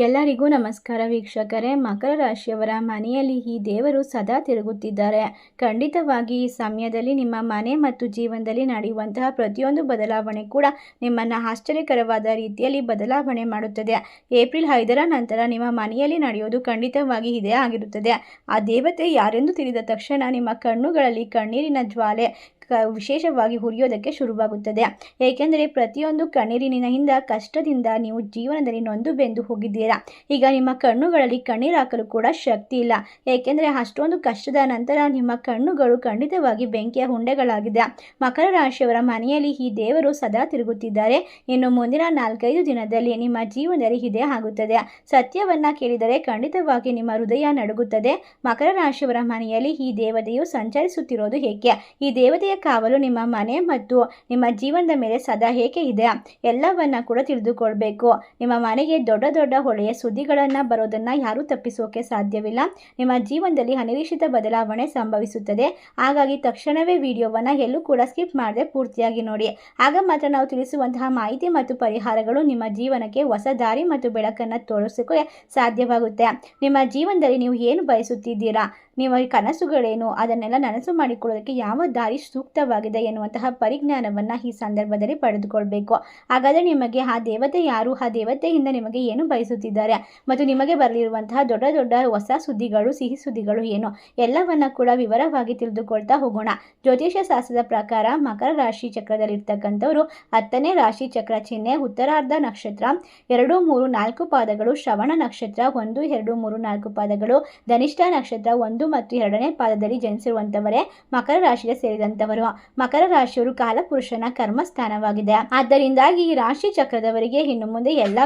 ಎಲ್ಲರಿಗೂ ನಮಸ್ಕಾರ ವೀಕ್ಷಕರೇ. ಮಕರ ರಾಶಿಯವರ ಮನೆಯಲ್ಲಿ ಈ ದೇವರು ಸದಾ ತಿರುಗುತ್ತಿದ್ದಾರೆ. ಖಂಡಿತವಾಗಿ ಈ ಸಮಯದಲ್ಲಿ ನಿಮ್ಮ ಮನೆ ಮತ್ತು ಜೀವನದಲ್ಲಿ ನಡೆಯುವಂತಹ ಪ್ರತಿಯೊಂದು ಬದಲಾವಣೆ ಕೂಡ ನಿಮ್ಮನ್ನು ಆಶ್ಚರ್ಯಕರವಾದ ರೀತಿಯಲ್ಲಿ ಬದಲಾವಣೆ ಮಾಡುತ್ತದೆ. ಏಪ್ರಿಲ್ 5ರ ನಂತರ ನಿಮ್ಮ ಮನೆಯಲ್ಲಿ ನಡೆಯೋದು ಖಂಡಿತವಾಗಿ ಇದೇ ಆಗಿರುತ್ತದೆ. ಆ ದೇವತೆ ಯಾರೆಂದು ತಿಳಿದ ತಕ್ಷಣ ನಿಮ್ಮ ಕಣ್ಣುಗಳಲ್ಲಿ ಕಣ್ಣೀರಿನ ಜ್ವಾಲೆ ವಿಶೇಷವಾಗಿ ಹುರಿಯೋದಕ್ಕೆ ಶುರುವಾಗುತ್ತದೆ. ಏಕೆಂದರೆ ಪ್ರತಿಯೊಂದು ಕಣ್ಣೀರಿನಿಂದ ಕಷ್ಟದಿಂದ ನೀವು ಜೀವನದಲ್ಲಿ ನೊಂದು ಬೆಂದು ಹೋಗಿದ್ದೀರಾ. ಈಗ ನಿಮ್ಮ ಕಣ್ಣುಗಳಲ್ಲಿ ಕಣ್ಣೀರು ಹಾಕಲು ಕೂಡ ಶಕ್ತಿ ಇಲ್ಲ. ಏಕೆಂದರೆ ಅಷ್ಟೊಂದು ಕಷ್ಟದ ನಂತರ ನಿಮ್ಮ ಕಣ್ಣುಗಳು ಖಂಡಿತವಾಗಿ ಬೆಂಕಿಯ ಹುಂಡೆಗಳಾಗಿದೆ. ಮಕರ ರಾಶಿಯವರ ಮನೆಯಲ್ಲಿ ಈ ದೇವರು ಸದಾ ತಿರುಗುತ್ತಿದ್ದಾರೆ. ಇನ್ನು ಮುಂದಿನ 4-5 ದಿನದಲ್ಲಿ ನಿಮ್ಮ ಜೀವನದಲ್ಲಿ ಇದೇ ಆಗುತ್ತದೆ. ಸತ್ಯವನ್ನ ಕೇಳಿದರೆ ಖಂಡಿತವಾಗಿ ನಿಮ್ಮ ಹೃದಯ ನಡುಗುತ್ತದೆ. ಮಕರ ರಾಶಿಯವರ ಮನೆಯಲ್ಲಿ ಈ ದೇವತೆಯು ಸಂಚರಿಸುತ್ತಿರೋದು ಏಕೆ? ಈ ದೇವತೆಯ ಕಾವಲು ನಿಮ್ಮ ಮನೆ ಮತ್ತು ನಿಮ್ಮ ಜೀವನದ ಮೇಲೆ ಸದಾ ಏಕೆ ಇದೆ? ಎಲ್ಲವನ್ನ ಕೂಡ ತಿಳಿದುಕೊಳ್ಬೇಕು. ನಿಮ್ಮ ಮನೆಗೆ ದೊಡ್ಡ ದೊಡ್ಡ ಒಳ್ಳೆಯ ಸುದ್ದಿಗಳನ್ನು ಬರೋದನ್ನ ಯಾರೂ ತಪ್ಪಿಸೋಕೆ ಸಾಧ್ಯವಿಲ್ಲ. ನಿಮ್ಮ ಜೀವನದಲ್ಲಿ ಅನಿರೀಕ್ಷಿತ ಬದಲಾವಣೆ ಸಂಭವಿಸುತ್ತದೆ. ಹಾಗಾಗಿ ತಕ್ಷಣವೇ ವಿಡಿಯೋವನ್ನು ಎಲ್ಲೂ ಕೂಡ ಸ್ಕಿಪ್ ಮಾಡದೆ ಪೂರ್ತಿಯಾಗಿ ನೋಡಿ. ಆಗ ಮಾತ್ರ ನಾವು ತಿಳಿಸುವಂತಹ ಮಾಹಿತಿ ಮತ್ತು ಪರಿಹಾರಗಳು ನಿಮ್ಮ ಜೀವನಕ್ಕೆ ಹೊಸ ದಾರಿ ಮತ್ತು ಬೆಳಕನ್ನು ತೋರಿಸೋಕೆ ಸಾಧ್ಯವಾಗುತ್ತೆ. ನಿಮ್ಮ ಜೀವನದಲ್ಲಿ ನೀವು ಏನು ಬಯಸುತ್ತಿದ್ದೀರಾ, ನಿಮ್ಮ ಕನಸುಗಳೇನು, ಅದನ್ನೆಲ್ಲ ನನಸು ಮಾಡಿಕೊಳ್ಳೋದಕ್ಕೆ ಯಾವ ದಾರಿ ಸೂಕ್ತವಾಗಿದೆ ಎನ್ನುವಂತಹ ಪರಿಜ್ಞಾನವನ್ನು ಈ ಸಂದರ್ಭದಲ್ಲಿ ಪಡೆದುಕೊಳ್ಬೇಕು. ಹಾಗಾದರೆ ನಿಮಗೆ ಆ ದೇವತೆ ಯಾರು, ಆ ದೇವತೆಯಿಂದ ನಿಮಗೆ ಏನು ಬಯಸುತ್ತಿದ್ದಾರೆ ಮತ್ತು ನಿಮಗೆ ಬರಲಿರುವಂತಹ ದೊಡ್ಡ ದೊಡ್ಡ ಹೊಸ ಸುದ್ದಿಗಳು, ಸಿಹಿ ಸುದ್ದಿಗಳು ಏನು, ಎಲ್ಲವನ್ನ ಕೂಡ ವಿವರವಾಗಿ ತಿಳಿದುಕೊಳ್ತಾ ಹೋಗೋಣ. ಜ್ಯೋತಿಷ್ಯ ಶಾಸ್ತ್ರದ ಪ್ರಕಾರ ಮಕರ ರಾಶಿ ಚಕ್ರದಲ್ಲಿರ್ತಕ್ಕಂಥವರು 10ನೇ ರಾಶಿ ಚಕ್ರ ಚಿಹ್ನೆ ಉತ್ತರಾರ್ಧ ನಕ್ಷತ್ರ 2, 3, 4 ಪಾದಗಳು, ಶ್ರವಣ ನಕ್ಷತ್ರ 1, 2, 3, 4 ಪಾದಗಳು, ಧನಿಷ್ಠ ನಕ್ಷತ್ರ 1 ಮತ್ತು 2ನೇ ಪಾದದಲ್ಲಿ ಜನಿಸಿರುವಂತವರೇ ಮಕರ ರಾಶಿಗೆ ಸೇರಿದಂತವರು. ಮಕರ ರಾಶಿಯವರು ಕಾಲಪುರುಷನ ಕರ್ಮಸ್ಥಾನವಾಗಿದೆ. ಆದ್ದರಿಂದಾಗಿ ಈ ರಾಶಿ ಚಕ್ರದವರಿಗೆ ಇನ್ನು ಮುಂದೆ ಎಲ್ಲ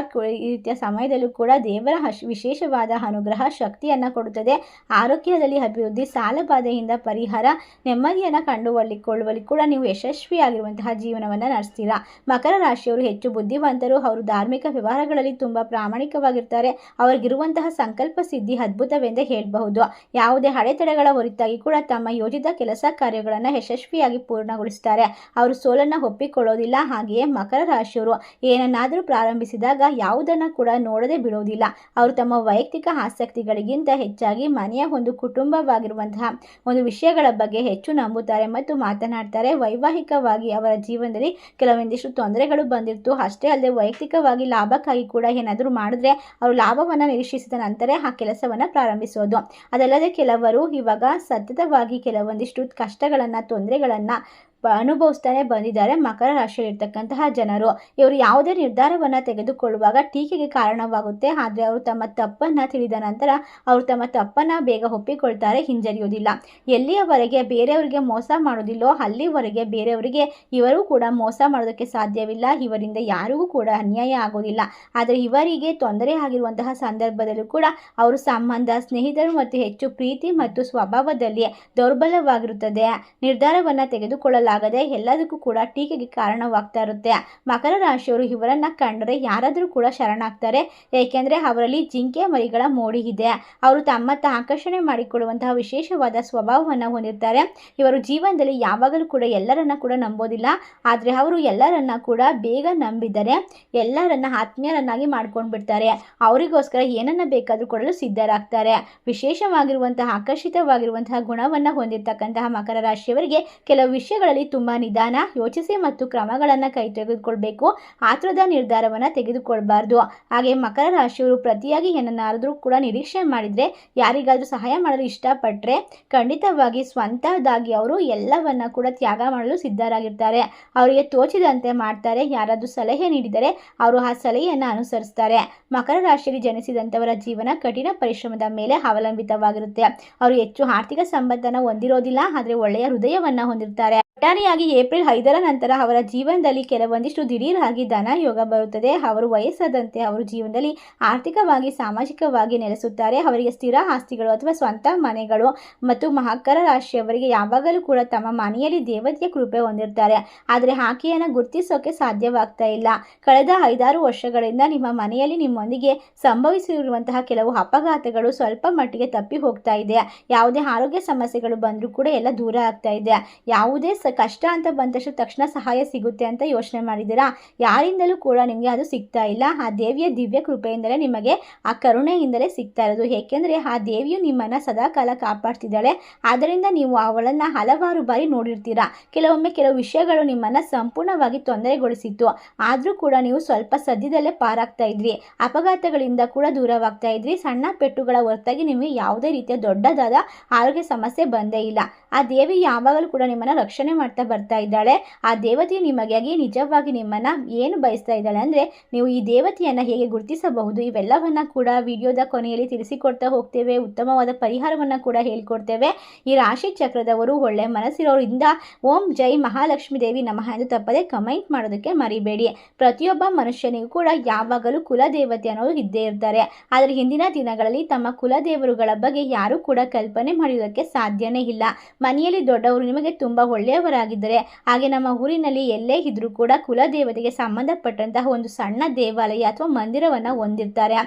ರೀತಿಯ ಸಮಯದಲ್ಲೂ ಕೂಡ ದೇವರ ವಿಶೇಷವಾದ ಅನುಗ್ರಹ ಶಕ್ತಿಯನ್ನ ಕೊಡುತ್ತದೆ. ಆರೋಗ್ಯದಲ್ಲಿ ಅಭಿವೃದ್ಧಿ, ಸಾಲಬಾಧೆಯಿಂದ ಪರಿಹಾರ, ನೆಮ್ಮದಿಯನ್ನು ಕಂಡುಕೊಳ್ಳುವಲ್ಲಿ ಕೂಡ ನೀವು ಯಶಸ್ವಿಯಾಗಿರುವಂತಹ ಜೀವನವನ್ನು ನಡೆಸ್ತೀರಾ. ಮಕರ ರಾಶಿಯವರು ಹೆಚ್ಚು ಬುದ್ಧಿವಂತರು. ಅವರು ಧಾರ್ಮಿಕ ವ್ಯವಹಾರಗಳಲ್ಲಿ ತುಂಬಾ ಪ್ರಾಮಾಣಿಕವಾಗಿರ್ತಾರೆ. ಅವರಿಗಿರುವಂತಹ ಸಂಕಲ್ಪ ಸಿದ್ಧಿ ಅದ್ಭುತವೆಂದೇ ಹೇಳಬಹುದು. ಯಾವುದೇ ಅಡೆತಡೆಗಳ ಹೊರತಾಗಿ ಕೂಡ ತಮ್ಮ ಯೋಜಿತ ಕೆಲಸ ಕಾರ್ಯಗಳನ್ನು ಯಶಸ್ವಿಯಾಗಿ ಪೂರ್ಣಗೊಳಿಸುತ್ತಾರೆ. ಅವರು ಸೋಲನ್ನು ಒಪ್ಪಿಕೊಳ್ಳೋದಿಲ್ಲ. ಹಾಗೆಯೇ ಮಕರ ರಾಶಿಯವರು ಏನನ್ನಾದರೂ ಪ್ರಾರಂಭಿಸಿದಾಗ ಯಾವುದನ್ನು ಕೂಡ ನೋಡದೆ ಬಿಡೋದಿಲ್ಲ. ಅವರು ತಮ್ಮ ವೈಯಕ್ತಿಕ ಆಸಕ್ತಿಗಳಿಗಿಂತ ಹೆಚ್ಚಾಗಿ ಮನೆಯ ಒಂದು ಕುಟುಂಬವಾಗಿರುವಂತಹ ಒಂದು ವಿಷಯಗಳ ಬಗ್ಗೆ ಹೆಚ್ಚು ನಂಬುತ್ತಾರೆ ಮತ್ತು ಮಾತನಾಡ್ತಾರೆ. ವೈವಾಹಿಕವಾಗಿ ಅವರ ಜೀವನದಲ್ಲಿ ಕೆಲವೊಂದಿಷ್ಟು ತೊಂದರೆಗಳು ಬಂದಿರ್ತು. ಅಷ್ಟೇ ಅಲ್ಲದೆ ವೈಯಕ್ತಿಕವಾಗಿ ಲಾಭಕ್ಕಾಗಿ ಕೂಡ ಏನಾದರೂ ಮಾಡಿದ್ರೆ ಅವರು ಲಾಭವನ್ನು ನಿರೀಕ್ಷಿಸಿದ ನಂತರ ಆ ಕೆಲಸವನ್ನು ಪ್ರಾರಂಭಿಸೋದು. ಅದಲ್ಲದೆ ಕೆಲವರು ಇವಾಗ ಸತತವಾಗಿ ಕೆಲವೊಂದಿಷ್ಟು ಕಷ್ಟಗಳನ್ನು, ತೊಂದರೆಗಳನ್ನು ಅನುಭವಿಸ್ತಾನೆ ಬಂದಿದ್ದಾರೆ. ಮಕರ ರಾಶಿಯಲ್ಲಿರ್ತಕ್ಕಂತಹ ಜನರು ಇವರು ಯಾವುದೇ ನಿರ್ಧಾರವನ್ನು ತೆಗೆದುಕೊಳ್ಳುವಾಗ ಟೀಕೆಗೆ ಕಾರಣವಾಗುತ್ತೆ. ಆದರೆ ಅವರು ತಮ್ಮ ತಪ್ಪನ್ನು ತಿಳಿದ ನಂತರ ಅವರು ತಮ್ಮ ತಪ್ಪನ್ನು ಬೇಗ ಒಪ್ಪಿಕೊಳ್ತಾರೆ, ಹಿಂಜರಿಯೋದಿಲ್ಲ. ಎಲ್ಲಿಯವರೆಗೆ ಬೇರೆಯವರಿಗೆ ಮೋಸ ಮಾಡೋದಿಲ್ಲೋ ಅಲ್ಲಿವರೆಗೆ ಬೇರೆಯವರಿಗೆ ಇವರು ಕೂಡ ಮೋಸ ಮಾಡೋದಕ್ಕೆ ಸಾಧ್ಯವಿಲ್ಲ. ಇವರಿಂದ ಯಾರಿಗೂ ಕೂಡ ಅನ್ಯಾಯ ಆಗೋದಿಲ್ಲ. ಆದರೆ ಇವರಿಗೆ ತೊಂದರೆ ಆಗಿರುವಂತಹ ಸಂದರ್ಭದಲ್ಲೂ ಕೂಡ ಅವರು ಸಂಬಂಧ, ಸ್ನೇಹಿತರು ಮತ್ತು ಹೆಚ್ಚು ಪ್ರೀತಿ ಮತ್ತು ಸ್ವಭಾವದಲ್ಲಿ ದೌರ್ಬಲ್ಯವಾಗಿರುತ್ತದೆ. ನಿರ್ಧಾರವನ್ನು ತೆಗೆದುಕೊಳ್ಳಲಾಗದೆ ಎಲ್ಲದಕ್ಕೂ ಕೂಡ ಟೀಕೆಗೆ ಕಾರಣವಾಗ್ತಾ ಇರುತ್ತೆ. ಮಕರ ರಾಶಿಯವರು ಇವರನ್ನ ಕಂಡರೆ ಯಾರಾದರೂ ಕೂಡ ಶರಣಾಗ್ತಾರೆ. ಏಕೆಂದರೆ ಅವರಲ್ಲಿ ಜಿಂಕೆ ಮರಿಗಳ ಮೋಡಿ ಇದೆ. ಅವರು ತಮ್ಮತ್ತ ಆಕರ್ಷಣೆ ಮಾಡಿಕೊಳ್ಳುವಂತಹ ವಿಶೇಷವಾದ ಸ್ವಭಾವವನ್ನು ಹೊಂದಿರ್ತಾರೆ. ಇವರು ಜೀವನದಲ್ಲಿ ಯಾವಾಗಲೂ ಕೂಡ ಎಲ್ಲರನ್ನ ಕೂಡ ನಂಬೋದಿಲ್ಲ. ಆದರೆ ಅವರು ಎಲ್ಲರನ್ನ ಕೂಡ ಬೇಗ ನಂಬಿದರೆ ಎಲ್ಲರನ್ನ ಆತ್ಮೀಯರನ್ನಾಗಿ ಮಾಡ್ಕೊಂಡು ಬಿಡ್ತಾರೆ. ಅವರಿಗೋಸ್ಕರ ಏನನ್ನ ಬೇಕಾದರೂ ಕೊಡಲು ಸಿದ್ಧರಾಗ್ತಾರೆ. ವಿಶೇಷವಾಗಿರುವಂತಹ ಆಕರ್ಷಿತವಾಗಿರುವಂತಹ ಗುಣವನ್ನು ಹೊಂದಿರತಕ್ಕಂತಹ ಮಕರ ರಾಶಿಯವರಿಗೆ ಕೆಲವು ವಿಷಯಗಳಲ್ಲಿ ತುಂಬಾ ನಿಧಾನ, ಯೋಚಿಸಿ ಮತ್ತು ಕ್ರಮಗಳನ್ನು ಕೈ ತೆಗೆದುಕೊಳ್ಬೇಕು. ಆತುರದ ನಿರ್ಧಾರವನ್ನು ತೆಗೆದುಕೊಳ್ಬಾರ್ದು. ಹಾಗೆ ಮಕರ ರಾಶಿಯವರು ಪ್ರತಿಯಾಗಿ ಏನನ್ನಾದರೂ ಕೂಡ ನಿರೀಕ್ಷೆ ಮಾಡಿದ್ರೆ, ಯಾರಿಗಾದ್ರೂ ಸಹಾಯ ಮಾಡಲು ಇಷ್ಟಪಟ್ಟರೆ ಖಂಡಿತವಾಗಿ ಸ್ವಂತದಾಗಿ ಅವರು ಎಲ್ಲವನ್ನ ಕೂಡ ತ್ಯಾಗ ಮಾಡಲು ಸಿದ್ಧರಾಗಿರ್ತಾರೆ. ಅವರಿಗೆ ತೋಚಿದಂತೆ ಮಾಡ್ತಾರೆ. ಯಾರಾದರೂ ಸಲಹೆ ನೀಡಿದರೆ ಅವರು ಆ ಸಲಹೆಯನ್ನು ಅನುಸರಿಸ್ತಾರೆ. ಮಕರ ರಾಶಿಯಲ್ಲಿ ಜನಿಸಿದಂಥವರ ಜೀವನ ಕಠಿಣ ಪರಿಶ್ರಮದ ಮೇಲೆ ಅವಲಂಬಿತವಾಗಿರುತ್ತೆ. ಅವರು ಹೆಚ್ಚು ಆರ್ಥಿಕ ಸಂಪತ್ತನ್ನು ಹೊಂದಿರೋದಿಲ್ಲ, ಆದರೆ ಒಳ್ಳೆಯ ಹೃದಯವನ್ನು ಹೊಂದಿರ್ತಾರೆ. ಒಟ್ಟಾರೆಯಾಗಿ ಏಪ್ರಿಲ್ 5ರ ನಂತರ ಅವರ ಜೀವನದಲ್ಲಿ ಕೆಲವೊಂದಿಷ್ಟು ದಿಢೀರಾಗಿ ಧನ ಯೋಗ ಬರುತ್ತದೆ. ಅವರು ವಯಸ್ಸಾದಂತೆ ಅವರು ಜೀವನದಲ್ಲಿ ಆರ್ಥಿಕವಾಗಿ, ಸಾಮಾಜಿಕವಾಗಿ ನೆಲೆಸುತ್ತಾರೆ. ಅವರಿಗೆ ಸ್ಥಿರ ಆಸ್ತಿಗಳು ಅಥವಾ ಸ್ವಂತ ಮನೆಗಳು ಮತ್ತು ಮಕರ ರಾಶಿಯವರಿಗೆ ಯಾವಾಗಲೂ ಕೂಡ ತಮ್ಮ ಮನೆಯಲ್ಲಿ ದೇವತೆಯ ಕೃಪೆ ಹೊಂದಿರ್ತಾರೆ. ಆದರೆ ಆಕೆಯನ್ನು ಗುರುತಿಸೋಕೆ ಸಾಧ್ಯವಾಗ್ತಾ ಇಲ್ಲ. ಕಳೆದ 5-6 ವರ್ಷಗಳಿಂದ ನಿಮ್ಮ ಮನೆಯಲ್ಲಿ ನಿಮ್ಮೊಂದಿಗೆ ಸಂಭವಿಸಿರುವಂತಹ ಕೆಲವು ಅಪಘಾತಗಳು ಸ್ವಲ್ಪ ಮಟ್ಟಿಗೆ ತಪ್ಪಿ ಹೋಗ್ತಾ ಇದೆ. ಯಾವುದೇ ಆರೋಗ್ಯ ಸಮಸ್ಯೆಗಳು ಬಂದರೂ ಕೂಡ ಎಲ್ಲ ದೂರ ಆಗ್ತಾ ಇದೆ. ಯಾವುದೇ ಕಷ್ಟ ಅಂತ ಬಂದ ತಕ್ಷಣ ಸಹಾಯ ಸಿಗುತ್ತೆ ಅಂತ ಯೋಚನೆ ಮಾಡಿದ್ದೀರಾ? ಯಾರಿಂದಲೂ ಕೂಡ ನಿಮಗೆ ಅದು ಸಿಗ್ತಾ ಇಲ್ಲ. ಆ ದೇವಿಯ ದಿವ್ಯ ಕೃಪೆಯಿಂದಲೇ ನಿಮಗೆ ಆ ಕರುಣೆಯಿಂದಲೇ ಸಿಗ್ತಾ ಇರೋದು. ಏಕೆಂದರೆ ಆ ದೇವಿಯು ನಿಮ್ಮನ್ನು ಸದಾಕಾಲ ಕಾಪಾಡ್ತಿದ್ದಾಳೆ. ಆದ್ದರಿಂದ ನೀವು ಅವಳನ್ನು ಹಲವಾರು ಬಾರಿ ನೋಡಿರ್ತೀರಾ. ಕೆಲವೊಮ್ಮೆ ಕೆಲವು ವಿಷಯಗಳು ನಿಮ್ಮನ್ನು ಸಂಪೂರ್ಣವಾಗಿ ತೊಂದರೆಗೊಳಿಸಿತ್ತು, ಆದರೂ ಕೂಡ ನೀವು ಸ್ವಲ್ಪ ಸದ್ಯದಲ್ಲೇ ಪಾರಾಗ್ತಾ ಇದ್ರಿ. ಅಪಘಾತಗಳಿಂದ ಕೂಡ ದೂರವಾಗ್ತಾ ಇದ್ರಿ. ಸಣ್ಣ ಪೆಟ್ಟುಗಳ ಹೊರತಾಗಿ ನಿಮಗೆ ಯಾವುದೇ ರೀತಿಯ ದೊಡ್ಡದಾದ ಆರೋಗ್ಯ ಸಮಸ್ಯೆ ಬಂದೇ ಇಲ್ಲ. ಆ ದೇವಿ ಯಾವಾಗಲೂ ಕೂಡ ನಿಮ್ಮನ್ನು ರಕ್ಷಣೆ ಮಾಡ್ತಾ ಬರ್ತಾ ಇದ್ದಾಳೆ. ಆ ದೇವತೆಯು ನಿಮಗಾಗಿ ನಿಜವಾಗಿ ನಿಮ್ಮನ್ನು ಏನು ಬಯಸ್ತಾ ಇದ್ದಾಳೆ ಅಂದರೆ, ನೀವು ಈ ದೇವತೆಯನ್ನು ಹೇಗೆ ಗುರುತಿಸಬಹುದು ಇವೆಲ್ಲವನ್ನ ಕೂಡ ವಿಡಿಯೋದ ಕೊನೆಯಲ್ಲಿ ತಿಳಿಸಿಕೊಡ್ತಾ ಹೋಗ್ತೇವೆ. ಉತ್ತಮವಾದ ಪರಿಹಾರವನ್ನು ಕೂಡ ಹೇಳಿಕೊಡ್ತೇವೆ. ಈ ರಾಶಿ ಚಕ್ರದವರು ಒಳ್ಳೆ ಮನಸ್ಸಿರೋರಿಂದ ಓಂ ಜೈ ಮಹಾಲಕ್ಷ್ಮೀ ದೇವಿ ನಮಃ ಎಂದು ತಪ್ಪದೆ ಕಮೆಂಟ್ ಮಾಡೋದಕ್ಕೆ ಮರಿಬೇಡಿ. ಪ್ರತಿಯೊಬ್ಬ ಮನುಷ್ಯನಿಗೂ ಕೂಡ ಯಾವಾಗಲೂ ಕುಲದೇವತೆ ಅನ್ನೋದು ಇದ್ದೇ ಇರ್ತಾರೆ. ಆದರೆ ಹಿಂದಿನ ದಿನಗಳಲ್ಲಿ ತಮ್ಮ ಕುಲದೇವರುಗಳ ಬಗ್ಗೆ ಯಾರೂ ಕೂಡ ಕಲ್ಪನೆ ಮಾಡುವುದಕ್ಕೆ ಸಾಧ್ಯನೇ ಇಲ್ಲ. ಮನೆಯಲ್ಲಿ ದೊಡ್ಡವರು ನಿಮಗೆ ತುಂಬ ಒಳ್ಳೆಯವರಾಗಿದ್ದರೆ, ಹಾಗೆ ನಮ್ಮ ಊರಿನಲ್ಲಿ ಎಲ್ಲೇ ಇದ್ರೂ ಕೂಡ ಕುಲದೇವತೆಗೆ ಸಂಬಂಧಪಟ್ಟಂತಹ ಒಂದು ಸಣ್ಣ ದೇವಾಲಯ ಅಥವಾ ಮಂದಿರವನ್ನು ಹೊಂದಿರ್ತಾರೆ.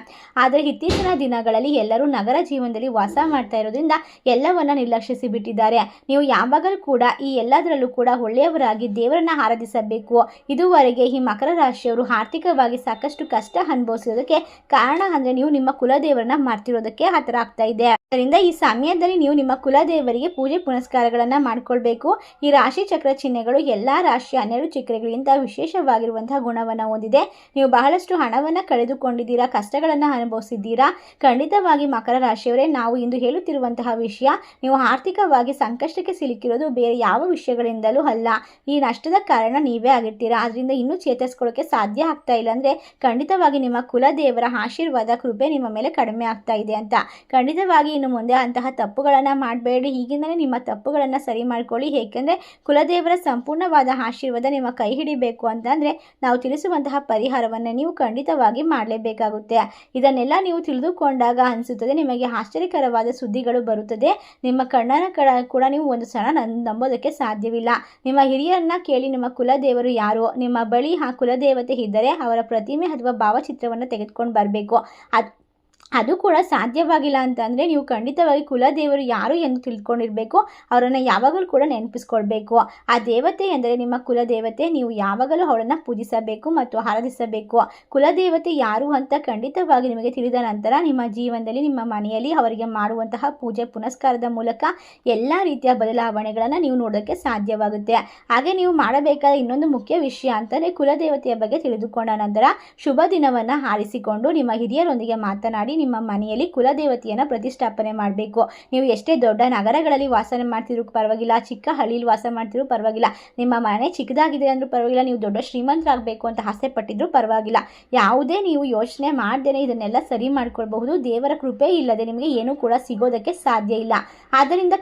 ಆದರೆ ಇತ್ತೀಚಿನ ದಿನಗಳಲ್ಲಿ ಎಲ್ಲರೂ ನಗರ ಜೀವನದಲ್ಲಿ ವಾಸ ಮಾಡ್ತಾ ಇರೋದ್ರಿಂದ ಎಲ್ಲವನ್ನ ನಿರ್ಲಕ್ಷಿಸಿ ಬಿಟ್ಟಿದ್ದಾರೆ. ನೀವು ಯಾವಾಗಲೂ ಕೂಡ ಈ ಎಲ್ಲದರಲ್ಲೂ ಕೂಡ ಒಳ್ಳೆಯವರಾಗಿ ದೇವರನ್ನ ಆರಾಧಿಸಬೇಕು. ಇದುವರೆಗೆ ಈ ಮಕರ ರಾಶಿಯವರು ಆರ್ಥಿಕವಾಗಿ ಸಾಕಷ್ಟು ಕಷ್ಟ ಅನುಭವಿಸೋದಕ್ಕೆ ಕಾರಣ ಅಂದರೆ ನೀವು ನಿಮ್ಮ ಕುಲದೇವರನ್ನ ಮಾಡ್ತಿರೋದಕ್ಕೆ ಆ ಥರ ಆಗ್ತಾ ಇದೆ. ಅದರಿಂದ ಈ ಸಮಯದಲ್ಲಿ ನೀವು ನಿಮ್ಮ ಕುಲದೇವರಿಗೆ ಪೂಜೆ ಪುನಸ್ಕಾರಗಳನ್ನು ಮಾಡಿಕೊಳ್ಬೇಕು. ಈ ರಾಶಿ ಚಕ್ರ ಚಿಹ್ನೆಗಳು ಎಲ್ಲ ರಾಶಿಯ 12 ಚಕ್ರಗಳಿಗಿಂತ ವಿಶೇಷವಾಗಿರುವಂತಹ ಗುಣವನ್ನು ಹೊಂದಿದೆ. ನೀವು ಬಹಳಷ್ಟು ಹಣವನ್ನು ಕಳೆದುಕೊಂಡಿದ್ದೀರಾ, ಕಷ್ಟಗಳನ್ನು ಅನುಭವಿಸಿದ್ದೀರಾ. ಖಂಡಿತವಾಗಿ ಮಕರ ರಾಶಿಯವರೇ, ನಾವು ಇಂದು ಹೇಳುತ್ತಿರುವಂತಹ ವಿಷಯ, ನೀವು ಆರ್ಥಿಕವಾಗಿ ಸಂಕಷ್ಟಕ್ಕೆ ಸಿಲುಕಿರೋದು ಬೇರೆ ಯಾವ ವಿಷಯಗಳಿಂದಲೂ ಅಲ್ಲ. ಈ ನಷ್ಟದ ಕಾರಣ ನೀವೇ ಆಗಿರ್ತೀರಾ. ಅದರಿಂದ ಇನ್ನೂ ಚೇತರಿಸ್ಕೊಳ್ಳೋಕ್ಕೆ ಸಾಧ್ಯ ಆಗ್ತಾ ಇಲ್ಲ ಅಂದರೆ ಖಂಡಿತವಾಗಿ ನಿಮ್ಮ ಕುಲದೇವರ ಆಶೀರ್ವಾದ ಕೃಪೆ ನಿಮ್ಮ ಮೇಲೆ ಕಡಿಮೆ ಆಗ್ತಾ ಇದೆ ಅಂತ. ಖಂಡಿತವಾಗಿ ಇನ್ನು ಮುಂದೆ ಅಂತಹ ತಪ್ಪುಗಳನ್ನು ಮಾಡಬೇಡಿ. ಈಗಿಂದಲೇ ನಿಮ್ಮ ತಪ್ಪುಗಳನ್ನು ಸರಿ ಮಾಡ್ಕೊಳ್ಳಿ. ಏಕೆಂದರೆ ಕುಲದೇವರ ಸಂಪೂರ್ಣವಾದ ಆಶೀರ್ವಾದ ನಿಮ್ಮ ಕೈ ಹಿಡಿಬೇಕು ಅಂತಂದರೆ ನಾವು ತಿಳಿಸುವಂತಹ ಪರಿಹಾರವನ್ನು ನೀವು ಖಂಡಿತವಾಗಿ ಮಾಡಲೇಬೇಕಾಗುತ್ತೆ. ಇದನ್ನೆಲ್ಲ ನೀವು ತಿಳಿದುಕೊಂಡಾಗ ಅನಿಸುತ್ತದೆ ನಿಮಗೆ ಆಶ್ಚರ್ಯಕರವಾದ ಸುದ್ದಿಗಳು ಬರುತ್ತದೆ. ನಿಮ್ಮ ಕಣ್ಣನ ಕೂಡ ನೀವು ಒಂದು ಸಲ ನಂಬೋದಕ್ಕೆ ಸಾಧ್ಯವಿಲ್ಲ. ನಿಮ್ಮ ಹಿರಿಯರನ್ನ ಕೇಳಿ ನಿಮ್ಮ ಕುಲದೇವರು ಯಾರು, ನಿಮ್ಮ ಬಳಿ ಆ ಕುಲದೇವತೆ ಇದ್ದರೆ ಅವರ ಪ್ರತಿಮೆ ಅಥವಾ ಭಾವಚಿತ್ರವನ್ನು ತೆಗೆದುಕೊಂಡು ಬರಬೇಕು. ಅದು ಕೂಡ ಸಾಧ್ಯವಾಗಿಲ್ಲ ಅಂತಂದರೆ ನೀವು ಖಂಡಿತವಾಗಿ ಕುಲದೇವರು ಯಾರು ಎಂದು ತಿಳ್ಕೊಂಡಿರಬೇಕು. ಅವರನ್ನು ಯಾವಾಗಲೂ ಕೂಡ ನೆನಪಿಸ್ಕೊಳ್ಬೇಕು. ಆ ದೇವತೆ ಎಂದರೆ ನಿಮ್ಮ ಕುಲದೇವತೆ. ನೀವು ಯಾವಾಗಲೂ ಅವಳನ್ನು ಪೂಜಿಸಬೇಕು ಮತ್ತು ಆರಾಧಿಸಬೇಕು. ಕುಲದೇವತೆ ಯಾರು ಅಂತ ಖಂಡಿತವಾಗಿ ನಿಮಗೆ ತಿಳಿದ ನಂತರ ನಿಮ್ಮ ಜೀವನದಲ್ಲಿ ನಿಮ್ಮ ಮನೆಯಲ್ಲಿ ಅವರಿಗೆ ಮಾಡುವಂತಹ ಪೂಜೆ ಪುನಸ್ಕಾರದ ಮೂಲಕ ಎಲ್ಲ ರೀತಿಯ ಬದಲಾವಣೆಗಳನ್ನು ನೀವು ನೋಡೋಕ್ಕೆ ಸಾಧ್ಯವಾಗುತ್ತೆ. ಹಾಗೆ ನೀವು ಮಾಡಬೇಕಾದ ಇನ್ನೊಂದು ಮುಖ್ಯ ವಿಷಯ ಅಂತಂದರೆ ಕುಲದೇವತೆಯ ಬಗ್ಗೆ ತಿಳಿದುಕೊಂಡ ನಂತರ ಶುಭ ದಿನವನ್ನು ಆರಿಸಿಕೊಂಡು ನಿಮ್ಮ ಹಿರಿಯರೊಂದಿಗೆ ಮಾತನಾಡಿ ನಿಮ್ಮ ಮನೆಯಲ್ಲಿ ಕುಲದೇವತೆಯನ್ನು ಪ್ರತಿಷ್ಠಾಪನೆ ಮಾಡಬೇಕು. ನೀವು ಎಷ್ಟೇ ದೊಡ್ಡ ನಗರಗಳಲ್ಲಿ ವಾಸ ಮಾಡ್ತಿದ್ರು ಪರವಾಗಿಲ್ಲ, ಚಿಕ್ಕ ಹಳ್ಳಿಯಲ್ಲಿ ವಾಸ ಮಾಡ್ತಿದ್ರು ಪರವಾಗಿಲ್ಲ, ನಿಮ್ಮ ಮನೆ ಚಿಕ್ಕದಾಗಿದೆ ಅಂದ್ರೂ ಪರವಾಗಿಲ್ಲ, ನೀವು ದೊಡ್ಡ ಶ್ರೀಮಂತರಾಗಬೇಕು ಅಂತ ಆಸೆ ಪಟ್ಟಿದ್ರು ಪರವಾಗಿಲ್ಲ, ಯಾವುದೇ ನೀವು ಯೋಚನೆ ಮಾಡ್ದೇನೆ ಇದನ್ನೆಲ್ಲ ಸರಿ ಮಾಡ್ಕೊಳ್ಬಹುದು. ದೇವರ ಕೃಪೆ ಇಲ್ಲದೆ ನಿಮಗೆ ಏನೂ ಕೂಡ ಸಿಗೋದಕ್ಕೆ ಸಾಧ್ಯ ಇಲ್ಲ. ಆದ್ದರಿಂದ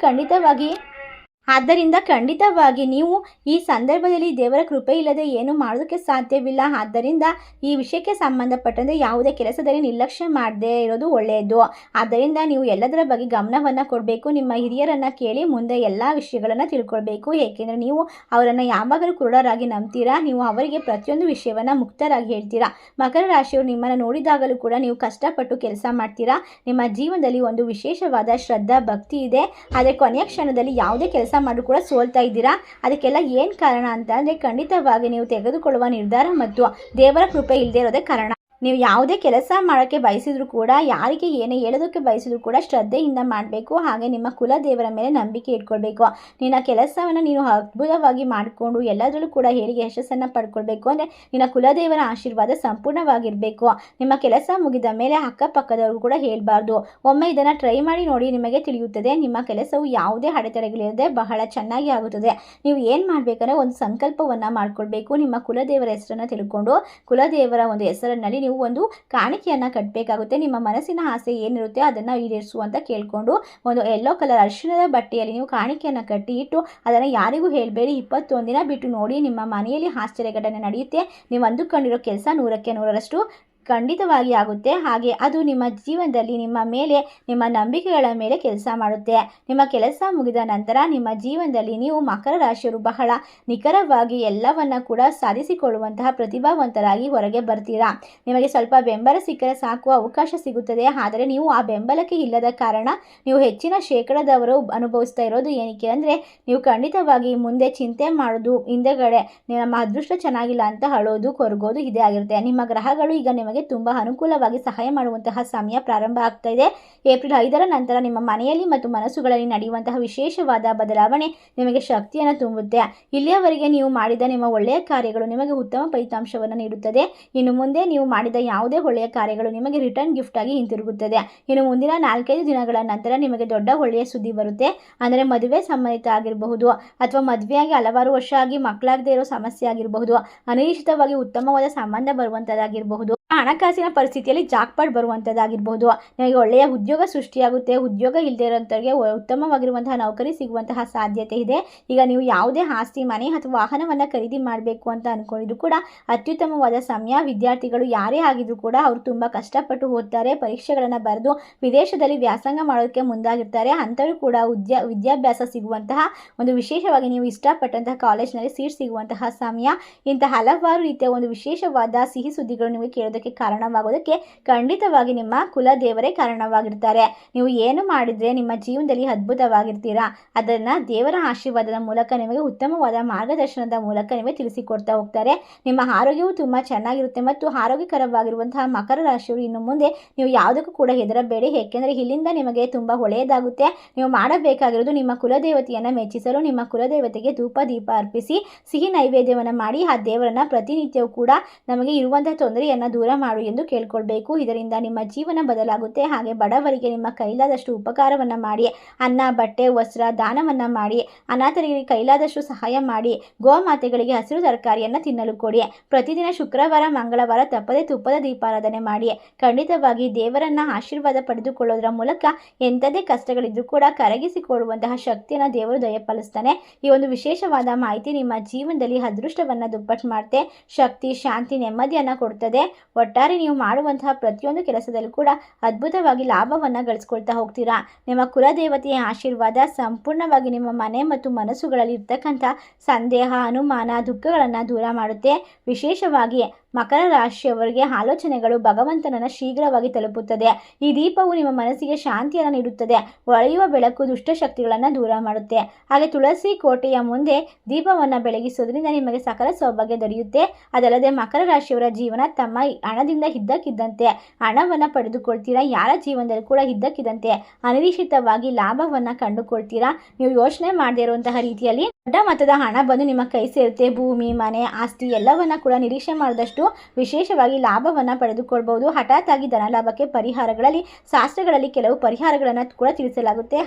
ಖಂಡಿತವಾಗಿ ನೀವು ಈ ಸಂದರ್ಭದಲ್ಲಿ ದೇವರ ಕೃಪೆ ಇಲ್ಲದೆ ಏನು ಮಾಡೋದಕ್ಕೆ ಸಾಧ್ಯವಿಲ್ಲ. ಆದ್ದರಿಂದ ಈ ವಿಷಯಕ್ಕೆ ಸಂಬಂಧಪಟ್ಟಂತೆ ಯಾವುದೇ ಕೆಲಸದಲ್ಲಿ ನಿರ್ಲಕ್ಷ್ಯ ಮಾಡದೇ ಇರೋದು ಒಳ್ಳೆಯದು. ಆದ್ದರಿಂದ ನೀವು ಎಲ್ಲದರ ಬಗ್ಗೆ ಗಮನವನ್ನು ಕೊಡಬೇಕು. ನಿಮ್ಮ ಹಿರಿಯರನ್ನು ಕೇಳಿ ಮುಂದೆ ಎಲ್ಲ ವಿಷಯಗಳನ್ನು ತಿಳ್ಕೊಳ್ಬೇಕು. ಏಕೆಂದರೆ ನೀವು ಅವರನ್ನು ಯಾವಾಗಲೂ ಕುರುಡರಾಗಿ ನಂಬ್ತೀರಾ. ನೀವು ಅವರಿಗೆ ಪ್ರತಿಯೊಂದು ವಿಷಯವನ್ನು ಮುಕ್ತರಾಗಿ ಹೇಳ್ತೀರಾ. ಮಕರ ರಾಶಿಯವರು ನಿಮ್ಮನ್ನು ನೋಡಿದಾಗಲೂ ಕೂಡ ನೀವು ಕಷ್ಟಪಟ್ಟು ಕೆಲಸ ಮಾಡ್ತೀರಾ. ನಿಮ್ಮ ಜೀವನದಲ್ಲಿ ಒಂದು ವಿಶೇಷವಾದ ಶ್ರದ್ಧಾ ಭಕ್ತಿ ಇದೆ. ಆದರೆ ಕೊನೆಯ ಕ್ಷಣದಲ್ಲಿ ಯಾವುದೇ ಕೆಲಸ ಮಾಡಿ ಕೂಡ ಸೋಲ್ತಾ ಇದ್ದೀರಾ. ಅದಕ್ಕೆಲ್ಲ ಏನು ಕಾರಣ ಅಂತ ಅಂದರೆ ಖಂಡಿತವಾಗಿ ನೀವು ತೆಗೆದುಕೊಳ್ಳುವ ನಿರ್ಧಾರ ಮತ್ತು ದೇವರ ಕೃಪೆ ಇಲ್ಲದೆ ಇರೋದೇ ಕಾರಣ. ನೀವು ಯಾವುದೇ ಕೆಲಸ ಮಾಡೋಕ್ಕೆ ಬಯಸಿದ್ರು ಕೂಡ, ಯಾರಿಗೆ ಏನೇ ಹೇಳೋದಕ್ಕೆ ಬಯಸಿದ್ರು ಕೂಡ ಶ್ರದ್ಧೆಯಿಂದ ಮಾಡಬೇಕು. ಹಾಗೆ ನಿಮ್ಮ ಕುಲದೇವರ ಮೇಲೆ ನಂಬಿಕೆ ಇಟ್ಕೊಳ್ಬೇಕು. ನಿನ್ನ ಕೆಲಸವನ್ನು ನೀನು ಅದ್ಭುತವಾಗಿ ಮಾಡಿಕೊಂಡು ಎಲ್ಲದರಲ್ಲೂ ಕೂಡ ಹೇರಿಗೆ ಯಶಸ್ಸನ್ನು ಪಡ್ಕೊಳ್ಬೇಕು ಅಂದರೆ ನಿನ್ನ ಕುಲದೇವರ ಆಶೀರ್ವಾದ ಸಂಪೂರ್ಣವಾಗಿರಬೇಕು. ನಿಮ್ಮ ಕೆಲಸ ಮುಗಿದ ಮೇಲೆ ಅಕ್ಕಪಕ್ಕದವರು ಕೂಡ ಹೇಳಬಾರ್ದು. ಒಮ್ಮೆ ಇದನ್ನು ಟ್ರೈ ಮಾಡಿ ನೋಡಿ, ನಿಮಗೆ ತಿಳಿಯುತ್ತದೆ. ನಿಮ್ಮ ಕೆಲಸವು ಯಾವುದೇ ಅಡೆತಡೆಗಳಿಲ್ಲದೆ ಬಹಳ ಚೆನ್ನಾಗಿ ಆಗುತ್ತದೆ. ನೀವು ಏನು ಮಾಡಬೇಕಂದ್ರೆ ಒಂದು ಸಂಕಲ್ಪವನ್ನು ಮಾಡ್ಕೊಳ್ಬೇಕು. ನಿಮ್ಮ ಕುಲದೇವರ ಹೆಸರನ್ನು ತಿಳ್ಕೊಂಡು ಕುಲದೇವರ ಒಂದು ಹೆಸರಿನಲ್ಲಿ ನೀವು ಒಂದು ಕಾಣಿಕೆಯನ್ನು ಕಟ್ಟಬೇಕಾಗುತ್ತೆ. ನಿಮ್ಮ ಮನಸ್ಸಿನ ಆಸೆ ಏನಿರುತ್ತೆ ಅದನ್ನು ಈಡೇರಿಸು ಅಂತ ಕೇಳಿಕೊಂಡು ಒಂದು ಯೆಲ್ಲೋ ಕಲರ್ ಅರಿಶಿಣದ ಬಟ್ಟೆಯಲ್ಲಿ ನೀವು ಕಾಣಿಕೆಯನ್ನು ಕಟ್ಟಿ ಇಟ್ಟು ಅದನ್ನು ಯಾರಿಗೂ ಹೇಳಬೇಡಿ. 21 ದಿನ ಬಿಟ್ಟು ನೋಡಿ, ನಿಮ್ಮ ಮನೆಯಲ್ಲಿ ಆಶ್ಚರ್ಯ ಘಟನೆ ನಡೆಯುತ್ತೆ. ನೀವು ಅಂದುಕೊಂಡಿರೋ ಕೆಲಸ 100ಕ್ಕೆ 100ರಷ್ಟು ಖಂಡಿತವಾಗಿ ಆಗುತ್ತೆ. ಹಾಗೆ ಅದು ನಿಮ್ಮ ಜೀವನದಲ್ಲಿ ನಿಮ್ಮ ಮೇಲೆ, ನಿಮ್ಮ ನಂಬಿಕೆಗಳ ಮೇಲೆ ಕೆಲಸ ಮಾಡುತ್ತೆ. ನಿಮ್ಮ ಕೆಲಸ ಮುಗಿದ ನಂತರ ನಿಮ್ಮ ಜೀವನದಲ್ಲಿ ನೀವು ಮಕರ ರಾಶಿಯವರು ಬಹಳ ನಿಖರವಾಗಿ ಎಲ್ಲವನ್ನ ಕೂಡ ಸಾಧಿಸಿಕೊಳ್ಳುವಂತಹ ಪ್ರತಿಭಾವಂತರಾಗಿ ಹೊರಗೆ ಬರ್ತೀರಾ. ನಿಮಗೆ ಸ್ವಲ್ಪ ಬೆಂಬಲ ಸಿಕ್ಕರೆ ಸಾಕು, ಅವಕಾಶ ಸಿಗುತ್ತದೆ. ಆದರೆ ನೀವು ಆ ಬೆಂಬಲಕ್ಕೆ ಇಲ್ಲದ ಕಾರಣ ನೀವು ಹೆಚ್ಚಿನ ಶೇಕಡದವರು ಅನುಭವಿಸ್ತಾ ಇರೋದು ಏನಕ್ಕೆ ಅಂದರೆ, ನೀವು ಖಂಡಿತವಾಗಿ ಮುಂದೆ ಚಿಂತೆ ಮಾಡೋದು, ಹಿಂದೆಗಡೆ ನಮ್ಮ ಅದೃಷ್ಟ ಚೆನ್ನಾಗಿಲ್ಲ ಅಂತ ಅಳೋದು, ಕೊರಗೋದು ಇದೇ ಆಗಿರುತ್ತೆ. ನಿಮ್ಮ ಗ್ರಹಗಳು ಈಗ ನಿಮಗೆ ತುಂಬ ಅನುಕೂಲವಾಗಿ ಸಹಾಯ ಮಾಡುವಂತಹ ಸಮಯ ಪ್ರಾರಂಭ ಆಗ್ತಾ ಇದೆ. ಏಪ್ರಿಲ್ 5ರ ನಂತರ ನಿಮ್ಮ ಮನೆಯಲ್ಲಿ ಮತ್ತು ಮನಸ್ಸುಗಳಲ್ಲಿ ನಡೆಯುವಂತಹ ವಿಶೇಷವಾದ ಬದಲಾವಣೆ ನಿಮಗೆ ಶಕ್ತಿಯನ್ನು ತುಂಬುತ್ತೆ. ಇಲ್ಲಿಯವರೆಗೆ ನೀವು ಮಾಡಿದ ನಿಮ್ಮ ಒಳ್ಳೆಯ ಕಾರ್ಯಗಳು ನಿಮಗೆ ಉತ್ತಮ ಫಲಿತಾಂಶವನ್ನು ನೀಡುತ್ತದೆ. ಇನ್ನು ಮುಂದೆ ನೀವು ಮಾಡಿದ ಯಾವುದೇ ಒಳ್ಳೆಯ ಕಾರ್ಯಗಳು ನಿಮಗೆ ರಿಟರ್ನ್ ಗಿಫ್ಟ್ ಆಗಿ ಹಿಂತಿರುಗುತ್ತದೆ. ಇನ್ನು ಮುಂದಿನ 4-5 ದಿನಗಳ ನಂತರ ನಿಮಗೆ ದೊಡ್ಡ ಒಳ್ಳೆಯ ಸುದ್ದಿ ಬರುತ್ತೆ. ಅಂದರೆ ಮದುವೆ ಸಂಬಂಧಿತ ಆಗಿರಬಹುದು, ಅಥವಾ ಮದುವೆಯಾಗಿ ಹಲವಾರು ವರ್ಷ ಆಗಿ ಮಕ್ಕಳಾಗದೇ ಇರೋ ಸಮಸ್ಯೆ ಆಗಿರಬಹುದು, ಅನಿರೀಕ್ಷಿತವಾಗಿ ಉತ್ತಮವಾದ ಸಂಬಂಧ ಬರುವಂಥದ್ದಾಗಿರಬಹುದು, ಹಣಕಾಸಿನ ಪರಿಸ್ಥಿತಿಯಲ್ಲಿ ಜಾಕ್ಪಾಟ್ ಬರುವಂಥದ್ದಾಗಿರ್ಬೋದು, ನಿಮಗೆ ಒಳ್ಳೆಯ ಉದ್ಯೋಗ ಸೃಷ್ಟಿಯಾಗುತ್ತೆ. ಉದ್ಯೋಗ ಇಲ್ಲದೆ ಇರೋಂಥವ್ರಿಗೆ ಉತ್ತಮವಾಗಿರುವಂತಹ ನೌಕರಿ ಸಿಗುವಂತಹ ಸಾಧ್ಯತೆ ಇದೆ. ಈಗ ನೀವು ಯಾವುದೇ ಆಸ್ತಿ, ಮನೆ ಅಥವಾ ವಾಹನವನ್ನು ಖರೀದಿ ಮಾಡಬೇಕು ಅಂತ ಅಂದ್ಕೊಂಡಿದ್ರು ಕೂಡ ಅತ್ಯುತ್ತಮವಾದ ಸಮಯ. ವಿದ್ಯಾರ್ಥಿಗಳು ಯಾರೇ ಆಗಿದ್ರು ಕೂಡ ಅವರು ತುಂಬ ಕಷ್ಟಪಟ್ಟು ಓದ್ತಾರೆ, ಪರೀಕ್ಷೆಗಳನ್ನು ಬರೆದು ವಿದೇಶದಲ್ಲಿ ವ್ಯಾಸಂಗ ಮಾಡೋದಕ್ಕೆ ಮುಂದಾಗಿರ್ತಾರೆ. ಅಂಥವ್ರು ಕೂಡ ವಿದ್ಯಾಭ್ಯಾಸ ಸಿಗುವಂತಹ ಒಂದು ವಿಶೇಷವಾಗಿ ನೀವು ಇಷ್ಟಪಟ್ಟಂತಹ ಕಾಲೇಜ್ನಲ್ಲಿ ಸೀಟ್ ಸಿಗುವಂತಹ ಸಮಯ. ಇಂತಹ ಹಲವಾರು ರೀತಿಯ ಒಂದು ವಿಶೇಷವಾದ ಸಿಹಿ ಸುದ್ದಿಗಳು ನಿಮಗೆ ಕೇಳೋದಕ್ಕೆ ಕಾರಣವಾಗೋದಕ್ಕೆ ಖಂಡಿತವಾಗಿ ನಿಮ್ಮ ಕುಲ ದೇವರೇ ಕಾರಣವಾಗಿರ್ತಾರೆ. ನೀವು ಏನು ಮಾಡಿದ್ರೆ ನಿಮ್ಮ ಜೀವನದಲ್ಲಿ ಅದ್ಭುತವಾಗಿರ್ತೀರಾ, ಅದನ್ನು ದೇವರ ಆಶೀರ್ವಾದದ ಮೂಲಕ ನಿಮಗೆ ಉತ್ತಮವಾದ ಮಾರ್ಗದರ್ಶನದ ಮೂಲಕ ನಿಮಗೆ ತಿಳಿಸಿಕೊಡ್ತಾ ಹೋಗ್ತಾರೆ. ನಿಮ್ಮ ಆರೋಗ್ಯವು ತುಂಬ ಚೆನ್ನಾಗಿರುತ್ತೆ ಮತ್ತು ಆರೋಗ್ಯಕರವಾಗಿರುವಂತಹ ಮಕರ ರಾಶಿಯವರು ಇನ್ನು ಮುಂದೆ ನೀವು ಯಾವುದಕ್ಕೂ ಕೂಡ ಹೆದರಬೇಡಿ. ಏಕೆಂದರೆ ಇಲ್ಲಿಂದ ನಿಮಗೆ ತುಂಬ ಒಳ್ಳೆಯದಾಗುತ್ತೆ. ನೀವು ಮಾಡಬೇಕಾಗಿರೋದು ನಿಮ್ಮ ಕುಲದೇವತೆಯನ್ನು ಮೆಚ್ಚಿಸಲು ನಿಮ್ಮ ಕುಲದೇವತೆಗೆ ಧೂಪ ದೀಪ ಅರ್ಪಿಸಿ ಸಿಹಿ ನೈವೇದ್ಯವನ್ನು ಮಾಡಿ ಆ ದೇವರನ್ನ ಪ್ರತಿನಿತ್ಯವೂ ಕೂಡ ನಮಗೆ ಇರುವಂತಹ ತೊಂದರೆಯನ್ನು ದೂರ ಮಾಡು ಎಂದು ಕೇಳ್ಕೊಳ್ಬೇಕು. ಇದರಿಂದ ನಿಮ್ಮ ಜೀವನ ಬದಲಾಗುತ್ತೆ. ಹಾಗೆ ಬಡವರಿಗೆ ನಿಮ್ಮ ಕೈಲಾದಷ್ಟು ಉಪಕಾರವನ್ನು ಮಾಡಿ, ಅನ್ನ, ಬಟ್ಟೆ, ವಸ್ತ್ರ ದಾನವನ್ನು ಮಾಡಿ, ಅನಾಥರಿಗೆ ಕೈಲಾದಷ್ಟು ಸಹಾಯ ಮಾಡಿ, ಗೋಮಾತೆಗಳಿಗೆ ಹಸಿರು ತರಕಾರಿಯನ್ನು ತಿನ್ನಲು ಕೊಡಿ. ಪ್ರತಿದಿನ ಶುಕ್ರವಾರ, ಮಂಗಳವಾರ ತಪ್ಪದೆ ತುಪ್ಪದ ದೀಪಾರಾಧನೆ ಮಾಡಿ. ಖಂಡಿತವಾಗಿ ದೇವರನ್ನ ಆಶೀರ್ವಾದ ಪಡೆದುಕೊಳ್ಳೋದ್ರ ಮೂಲಕ ಎಂಥದೇ ಕಷ್ಟಗಳಿದ್ರೂ ಕೂಡ ಕರಗಿಸಿಕೊಳ್ಳುವಂತಹ ಶಕ್ತಿಯನ್ನು ದೇವರು ದಯಪಾಲಿಸ್ತಾನೆ. ಈ ಒಂದು ವಿಶೇಷವಾದ ಮಾಹಿತಿ ನಿಮ್ಮ ಜೀವನದಲ್ಲಿ ಅದೃಷ್ಟವನ್ನು ದುಪ್ಪಟ್ಟು ಮಾಡುತ್ತೆ, ಶಕ್ತಿ, ಶಾಂತಿ, ನೆಮ್ಮದಿಯನ್ನು ಕೊಡ್ತದೆ. ಒಟ್ಟಾರೆ ನೀವು ಮಾಡುವಂತಹ ಪ್ರತಿಯೊಂದು ಕೆಲಸದಲ್ಲೂ ಕೂಡ ಅದ್ಭುತವಾಗಿ ಲಾಭವನ್ನು ಗಳಿಸ್ಕೊಳ್ತಾ ಹೋಗ್ತೀರಾ. ನಿಮ್ಮ ಕುಲದೇವತೆಯ ಆಶೀರ್ವಾದ ಸಂಪೂರ್ಣವಾಗಿ ನಿಮ್ಮ ಮನೆ ಮತ್ತು ಮನಸ್ಸುಗಳಲ್ಲಿ ಇರ್ತಕ್ಕಂಥ ಸಂದೇಹ, ಅನುಮಾನ, ದುಃಖಗಳನ್ನು ದೂರ ಮಾಡುತ್ತೆ. ವಿಶೇಷವಾಗಿ ಮಕರ ರಾಶಿಯವರಿಗೆ ಆಲೋಚನೆಗಳು ಭಗವಂತನನ್ನು ಶೀಘ್ರವಾಗಿ ತಲುಪುತ್ತದೆ. ಈ ದೀಪವು ನಿಮ್ಮ ಮನಸ್ಸಿಗೆ ಶಾಂತಿಯನ್ನು ನೀಡುತ್ತದೆ. ಹೊಳೆಯುವ ಬೆಳಕು ದುಷ್ಟಶಕ್ತಿಗಳನ್ನು ದೂರ ಮಾಡುತ್ತೆ. ಹಾಗೆ ತುಳಸಿ ಕೋಟೆಯ ಮುಂದೆ ದೀಪವನ್ನು ಬೆಳಗಿಸೋದ್ರಿಂದ ನಿಮಗೆ ಸಕಲ ಸೌಭಾಗ್ಯ ದೊರೆಯುತ್ತೆ. ಅದಲ್ಲದೆ ಮಕರ ರಾಶಿಯವರ ಜೀವನ ತಮ್ಮ ಹಣದಿಂದ ಇದ್ದಕ್ಕಿದ್ದಂತೆ ಹಣವನ್ನು ಪಡೆದುಕೊಳ್ತೀರಾ. ಯಾರ ಜೀವನದಲ್ಲಿ ಕೂಡ ಇದ್ದಕ್ಕಿದ್ದಂತೆ ಅನಿರೀಕ್ಷಿತವಾಗಿ ಲಾಭವನ್ನು ಕಂಡುಕೊಳ್ತೀರಾ. ನೀವು ಯೋಚನೆ ಮಾಡದೇ ಇರುವಂತಹ ರೀತಿಯಲ್ಲಿ ದೊಡ್ಡ ಮೊತ್ತದ ಹಣ ಬಂದು ನಿಮ್ಮ ಕೈ ಸೇರುತ್ತೆ. ಭೂಮಿ, ಮನೆ, ಆಸ್ತಿ ಎಲ್ಲವನ್ನ ಕೂಡ ನಿರೀಕ್ಷೆ ಮಾಡಿದಷ್ಟು ವಿಶೇಷವಾಗಿ ಲಾಭವನ್ನು ಪಡೆದುಕೊಳ್ಬಹುದು. ಹಠಾತ್ ಆಗಿ ಧನಲಾಭಕ್ಕೆ ಪರಿಹಾರಗಳಲ್ಲಿ, ಶಾಸ್ತ್ರಗಳಲ್ಲಿ ಕೆಲವು ಪರಿಹಾರಗಳನ್ನು ಕೂಡ ತಿಳಿಸಲಾಗುತ್ತೆ.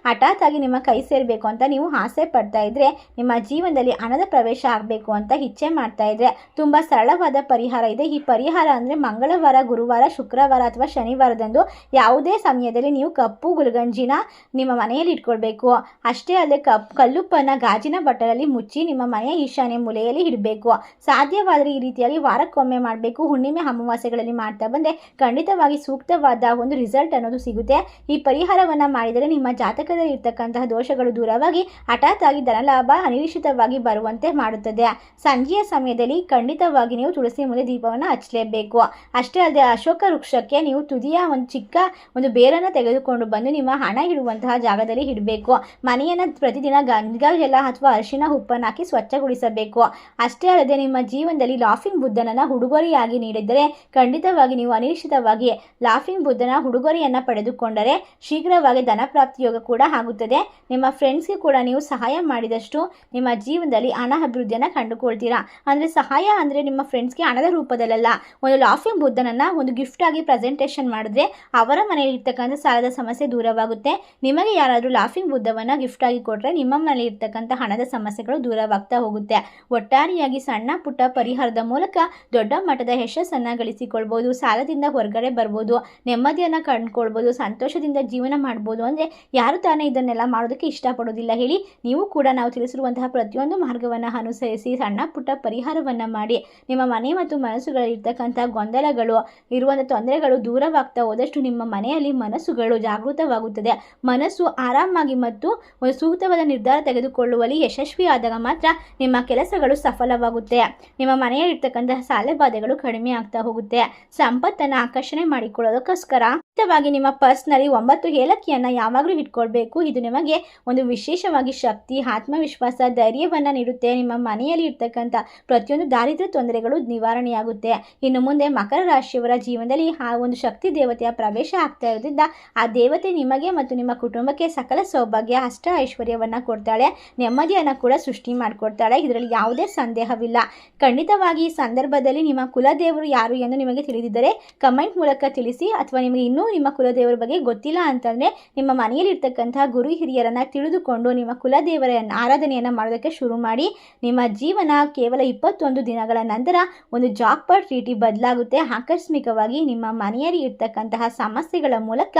ಹಠಾತ್ ಆಗಿ ನಿಮ್ಮ ಕೈ ಸೇರಬೇಕು ಅಂತ ನೀವು ಆಸೆ ಪಡ್ತಾ ಇದ್ರೆ, ನಿಮ್ಮ ಜೀವನದಲ್ಲಿ ಹಣದ ಪ್ರವೇಶ ಆಗಬೇಕು ಅಂತ ಇಚ್ಛೆ ಮಾಡ್ತಾ ಇದ್ರೆ ತುಂಬ ಸರಳವಾದ ಪರಿಹಾರ ಇದೆ. ಈ ಪರಿಹಾರ ಅಂದರೆ ಮಂಗಳವಾರ, ಗುರುವಾರ, ಶುಕ್ರವಾರ ಅಥವಾ ಶನಿವಾರದಂದು ಯಾವುದೇ ಸಮಯದಲ್ಲಿ ನೀವು ಕಪ್ಪು ಗುಲ್ಗಂಜಿನ ನಿಮ್ಮ ಮನೆಯಲ್ಲಿ ಇಟ್ಕೊಳ್ಬೇಕು. ಅಷ್ಟೇ ಅಲ್ಲದೆ ಕಲ್ಲುಪ್ಪನ್ನು ಗಾಜಿನ ಬಟ್ಟಲಲ್ಲಿ ಮುಚ್ಚಿ ನಿಮ್ಮ ಮನೆಯ ಈಶಾನ್ಯ ಮೂಲೆಯಲ್ಲಿ ಇಡಬೇಕು. ಸಾಧ್ಯವಾದರೆ ಈ ರೀತಿಯಾಗಿ ವಾರಕ್ಕೊಮ್ಮೆ ಮಾಡಬೇಕು. ಹುಣ್ಣಿಮೆ, ಅಮಾವಾಸ್ಯೆಗಳಲ್ಲಿ ಮಾಡ್ತಾ ಬಂದರೆ ಖಂಡಿತವಾಗಿ ಸೂಕ್ತವಾದ ಒಂದು ರಿಸಲ್ಟ್ ಅನ್ನೋದು ಸಿಗುತ್ತೆ. ಈ ಪರಿಹಾರವನ್ನು ಮಾಡಿದರೆ ನಿಮ್ಮ ಜಾತಕದಲ್ಲಿ ಇರ್ತಕ್ಕಂತಹ ದೋಷಗಳು ದೂರವಾಗಿ ಹಠಾತ್ ಆಗಿ ಧನಲಾಭ ಅನಿರೀಕ್ಷಿತವಾಗಿ ಬರುವಂತೆ ಮಾಡುತ್ತದೆ. ಸಂಜೆಯ ಸಮಯದಲ್ಲಿ ಖಂಡಿತವಾಗಿ ನೀವು ತುಳಸಿ ಮುಂದೆ ದೀಪವನ್ನು ಹಚ್ಚಲೇಬೇಕು. ಅಷ್ಟೇ ಅಲ್ಲದೆ ಅಶೋಕ ವೃಕ್ಷಕ್ಕೆ ನೀವು ತುದಿಯ ಒಂದು ಚಿಕ್ಕ ಒಂದು ಬೇರನ್ನು ತೆಗೆದುಕೊಂಡು ಬಂದು ನಿಮ್ಮ ಹಣ ಇಡುವಂತಹ ಜಾಗದಲ್ಲಿ ಇಡಬೇಕು. ಮನೆಯನ್ನು ಪ್ರತಿದಿನ ಗಂಗಾಜಲ ಅಥವಾ ಅರಿಶಿನ ಉಪ್ಪನ್ನು ಹಾಕಿ ಸ್ವಚ್ಛಗೊಳಿಸಬೇಕು. ಅಷ್ಟೇ ಅಲ್ಲದೆ ನಿಮ್ಮ ಜೀವನದಲ್ಲಿ ಲಾಫಿಂಗ್ ಬುದ್ಧನನ್ನು ಉಡುಗೊರೆಯಾಗಿ ನೀಡಿದರೆ ಖಂಡಿತವಾಗಿ ನೀವು ಅನಿರೀಕ್ಷಿತವಾಗಿ ಲಾಫಿಂಗ್ ಬುದ್ಧನ ಉಡುಗೊರೆಯನ್ನು ಪಡೆದುಕೊಂಡರೆ ಶೀಘ್ರವಾಗಿ ಧನಪ್ರಾಪ್ತಿ ಯೋಗ ಕೂಡ ಆಗುತ್ತದೆ. ನಿಮ್ಮ ಫ್ರೆಂಡ್ಸ್ಗೆ ಕೂಡ ನೀವು ಸಹಾಯ ಮಾಡಿದಷ್ಟು ನಿಮ್ಮ ಜೀವನದಲ್ಲಿ ಹಣ ಅಭಿವೃದ್ಧಿಯನ್ನು ಕಂಡುಕೊಳ್ತೀರಾ. ಅಂದರೆ ಸಹಾಯ ಅಂದರೆ ನಿಮ್ಮ ಫ್ರೆಂಡ್ಸ್ಗೆ ಹಣದ ರೂಪದಲ್ಲ, ಒಂದು ಲಾಫಿಂಗ್ ಬುದ್ಧನನ್ನು ಒಂದು ಗಿಫ್ಟ್ ಆಗಿ ಪ್ರೆಸೆಂಟೇಷನ್ ಮಾಡಿದ್ರೆ ಅವರ ಮನೆಯಲ್ಲಿ ಇರ್ತಕ್ಕಂಥ ಸಾಲದ ಸಮಸ್ಯೆ ದೂರವಾಗುತ್ತೆ. ನಿಮಗೆ ಯಾರಾದರೂ ಲಾಫಿಂಗ್ ಬುದ್ಧವನ್ನು ಗಿಫ್ಟ್ ಆಗಿ ಕೊಟ್ಟರೆ ನಿಮ್ಮ ಮನೆಯಲ್ಲಿ ಇರ್ತಕ್ಕಂಥ ಹಣದ ಸಮಸ್ಯೆಗಳು ದೂರವಾಗ್ತಾ ಹೋಗುತ್ತೆ. ಒಟ್ಟಾರೆಯಾಗಿ ಸಣ್ಣ ಪುಟ್ಟ ಪರಿಹಾರದ ಮೂಲಕ ಮೂಲಕ ದೊಡ್ಡ ಮಟ್ಟದ ಯಶಸ್ಸನ್ನು ಗಳಿಸಿಕೊಳ್ಬೋದು, ಸಾಲದಿಂದ ಹೊರಗಡೆ ಬರ್ಬೋದು, ನೆಮ್ಮದಿಯನ್ನು ಕಂಡುಕೊಳ್ಬೋದು, ಸಂತೋಷದಿಂದ ಜೀವನ ಮಾಡ್ಬೋದು. ಅಂದರೆ ಯಾರು ತಾನೇ ಇದನ್ನೆಲ್ಲ ಮಾಡೋದಕ್ಕೆ ಇಷ್ಟಪಡೋದಿಲ್ಲ ಹೇಳಿ? ನೀವು ಕೂಡ ನಾವು ತಿಳಿಸಿರುವಂತಹ ಪ್ರತಿಯೊಂದು ಮಾರ್ಗವನ್ನು ಅನುಸರಿಸಿ ಸಣ್ಣ ಪುಟ್ಟ ಪರಿಹಾರವನ್ನು ಮಾಡಿ ನಿಮ್ಮ ಮನೆ ಮತ್ತು ಮನಸ್ಸುಗಳಲ್ಲಿರ್ತಕ್ಕಂಥ ಗೊಂದಲಗಳು ಇರುವಂಥ ತೊಂದರೆಗಳು ದೂರವಾಗ್ತಾ ಹೋದಷ್ಟು ನಿಮ್ಮ ಮನೆಯಲ್ಲಿ ಮನಸ್ಸುಗಳು ಜಾಗೃತವಾಗುತ್ತದೆ. ಮನಸ್ಸು ಆರಾಮಾಗಿ ಮತ್ತು ಒಂದು ಸೂಕ್ತವಾದ ನಿರ್ಧಾರ ತೆಗೆದುಕೊಳ್ಳುವಲ್ಲಿ ಯಶಸ್ವಿಯಾದಾಗ ಮಾತ್ರ ನಿಮ್ಮ ಕೆಲಸಗಳು ಸಫಲವಾಗುತ್ತೆ. ನಿಮ್ಮ ಮನೆಯಲ್ಲಿರ್ತಕ್ಕಂತಹ ಸಾಲಬಾಧೆಗಳು ಕಡಿಮೆ ಆಗ್ತಾ ಹೋಗುತ್ತೆ. ಸಂಪತ್ತನ್ನು ಆಕರ್ಷಣೆ ಮಾಡಿಕೊಳ್ಳೋದಕ್ಕೋಸ್ಕರ ಖಂಡಿತವಾಗಿ ನಿಮ್ಮ ಪರ್ಸ್ನಲ್ಲಿ 9 ಏಲಕ್ಕಿಯನ್ನು ಯಾವಾಗಲೂ ಇಟ್ಕೊಳ್ಬೇಕು. ಇದು ನಿಮಗೆ ಒಂದು ವಿಶೇಷವಾಗಿ ಶಕ್ತಿ, ಆತ್ಮವಿಶ್ವಾಸ, ಧೈರ್ಯವನ್ನು ನೀಡುತ್ತೆ. ನಿಮ್ಮ ಮನೆಯಲ್ಲಿ ಇರ್ತಕ್ಕಂಥ ಪ್ರತಿಯೊಂದು ದಾರಿದ್ರ್ಯ ತೊಂದರೆಗಳು ನಿವಾರಣೆಯಾಗುತ್ತೆ. ಇನ್ನು ಮುಂದೆ ಮಕರ ರಾಶಿಯವರ ಜೀವನದಲ್ಲಿ ಆ ಒಂದು ಶಕ್ತಿ ದೇವತೆಯ ಪ್ರವೇಶ ಆಗ್ತಾ ಇರೋದ್ರಿಂದ ಆ ದೇವತೆ ನಿಮಗೆ ಮತ್ತು ನಿಮ್ಮ ಕುಟುಂಬಕ್ಕೆ ಸಕಲ ಸೌಭಾಗ್ಯ, ಅಷ್ಟ ಐಶ್ವರ್ಯವನ್ನು ಕೊಡ್ತಾಳೆ, ನೆಮ್ಮದಿಯನ್ನು ಕೂಡ ಸೃಷ್ಟಿ ಮಾಡಿಕೊಡ್ತಾಳೆ. ಇದರಲ್ಲಿ ಯಾವುದೇ ಸಂದೇಹವಿಲ್ಲ. ಖಂಡಿತವಾಗಿ ಈ ಸಂದರ್ಭದಲ್ಲಿ ನಿಮ್ಮ ಕುಲದೇವರು ಯಾರು ಎಂದು ನಿಮಗೆ ತಿಳಿದಿದ್ದರೆ ಕಮೆಂಟ್ ಮೂಲಕ ತಿಳಿಸಿ. ಅಥವಾ ನಿಮಗೆ ಇನ್ನೂ ನಿಮ್ಮ ಕುಲದೇವರ ಬಗ್ಗೆ ಗೊತ್ತಿಲ್ಲ ಅಂತಂದರೆ ನಿಮ್ಮ ಮನೆಯಲ್ಲಿರ್ತಕ್ಕಂಥ ಗುರು ಹಿರಿಯರನ್ನು ತಿಳಿದುಕೊಂಡು ನಿಮ್ಮ ಕುಲದೇವರ ಆರಾಧನೆಯನ್ನು ಮಾಡೋದಕ್ಕೆ ಶುರು ಮಾಡಿ. ನಿಮ್ಮ ಜೀವನ ಕೇವಲ 21 ದಿನಗಳ ನಂತರ ಒಂದು ಜಾಕ್ಪಾಟ್ ರೀತಿ ಬದಲಾಗುತ್ತೆ. ಆಕಸ್ಮಿಕವಾಗಿ ನಿಮ್ಮ ಮನೆಯಲ್ಲಿ ಇರ್ತಕ್ಕಂತಹ ಸಮಸ್ಯೆಗಳ ಮೂಲಕ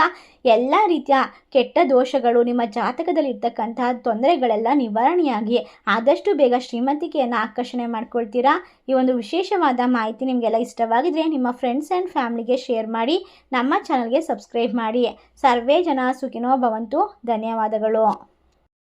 ಎಲ್ಲ ರೀತಿಯ ಕೆಟ್ಟ ದೋಷಗಳು, ನಿಮ್ಮ ಜಾತಕದಲ್ಲಿ ಇರ್ತಕ್ಕಂತಹ ತೊಂದರೆಗಳೆಲ್ಲ ನಿವಾರಣೆಯಾಗಿ ಆದಷ್ಟು ಬೇಗ ಶ್ರೀಮಂತಿಕೆಯನ್ನು ಆಕರ್ಷಣೆ ಮಾಡ್ಕೊಳ್ತೀರಾ. ಈ ಒಂದು ವಿಶೇಷವಾದ ಮಾಹಿತಿ ನಿಮಗೆಲ್ಲ ಇಷ್ಟವಾಗಿದ್ರೆ ನಿಮ್ಮ ಫ್ರೆಂಡ್ಸ್ ಆ್ಯಂಡ್ ಫ್ಯಾಮಿಲಿಗೆ ಶೇರ್ ಮಾಡಿ. ನಮ್ಮ ಚಾನಲ್ಗೆ ಸಬ್ಸ್ಕ್ರೈಬ್ ಮಾಡಿ. ಸರ್ವೇ ಜನ ಸುಖಿನೋ ಭವಂತು. ಧನ್ಯವಾದಗಳು.